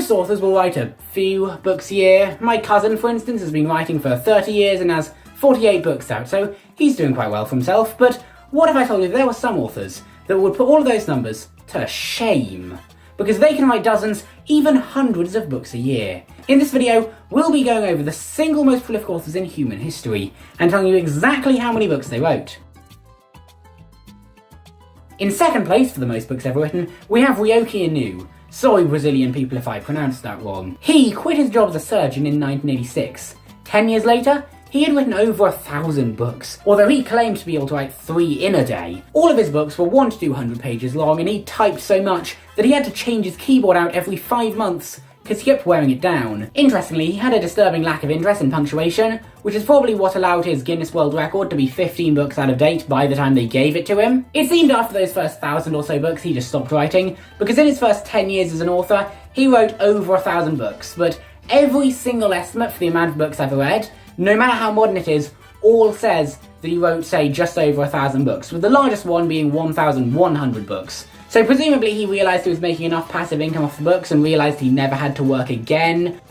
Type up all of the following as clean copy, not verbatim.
Most authors will write a few books a year. My cousin, for instance, has been writing for 30 years and has 48 books out, so he's doing quite well for himself. But what if I told you there were some authors that would put all of those numbers to shame? Because they can write dozens, even hundreds of books a year. In this video, we'll be going over the single most prolific authors in human history and telling you exactly how many books they wrote. In second place for the most books ever written, we have Ryoki Inu. Sorry Brazilian people if I pronounced that wrong. He quit his job as a surgeon in 1986. 10 years later, he had written over 1,000 books, although he claimed to be able to write 3 in a day. All of his books were 1 to 200 pages long, and he typed so much that he had to change his keyboard out every 5 months because he kept wearing it down. Interestingly, he had a disturbing lack of interest in punctuation, which is probably what allowed his Guinness World Record to be 15 books out of date by the time they gave it to him. It seemed after those first 1,000 or so books he just stopped writing, because in his first 10 years as an author, he wrote over 1,000 books, but every single estimate for the amount of books I've ever read, no matter how modern it is, all says that he wrote, say, just over 1,000 books, with the largest one being 1,100 books. So presumably he realised he was making enough passive income off the books and realised he never had to work again.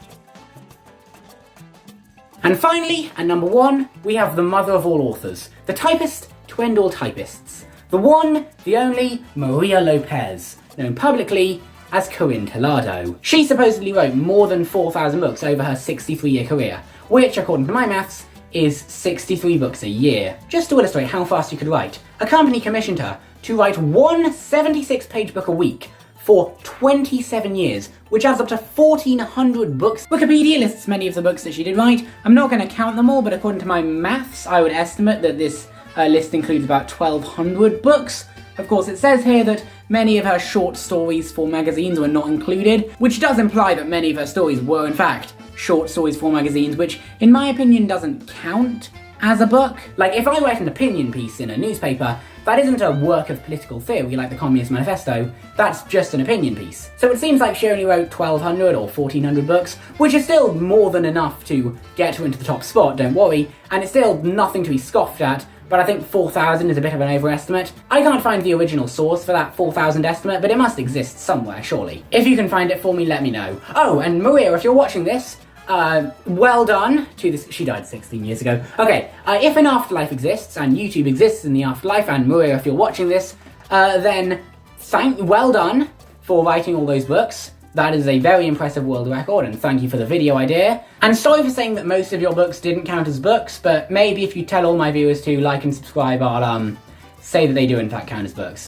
And finally, at number 1, we have the mother of all authors, the typist to end all typists. The one, the only, Maria Lopez, known publicly as Corinne Tellado. She supposedly wrote more than 4,000 books over her 63-year career, which, according to my maths, is 63 books a year. Just to illustrate how fast you could write, a company commissioned her to write one 76-page book a week for 27 years, which adds up to 1,400 books. Wikipedia lists many of the books that she did write. I'm not going to count them all, but according to my maths, I would estimate that this list includes about 1,200 books. Of course, it says here that many of her short stories for magazines were not included, which does imply that many of her stories were in fact short stories for magazines, which in my opinion doesn't count as a book. Like, if I write an opinion piece in a newspaper, that isn't a work of political theory like the Communist Manifesto, that's just an opinion piece. So it seems like she only wrote 1,200 or 1,400 books, which is still more than enough to get her into the top spot, don't worry, and it's still nothing to be scoffed at, but I think 4,000 is a bit of an overestimate. I can't find the original source for that 4,000 estimate, but it must exist somewhere, surely. If you can find it for me, let me know. Oh, and Maria, if you're watching this, well done to this. She died 16 years ago. Okay, if an afterlife exists, and YouTube exists in the afterlife, and Maria, if you're watching this, then well done for writing all those books. That is a very impressive world record, and thank you for the video idea. And sorry for saying that most of your books didn't count as books, but maybe if you tell all my viewers to like and subscribe, I'll say that they do in fact count as books.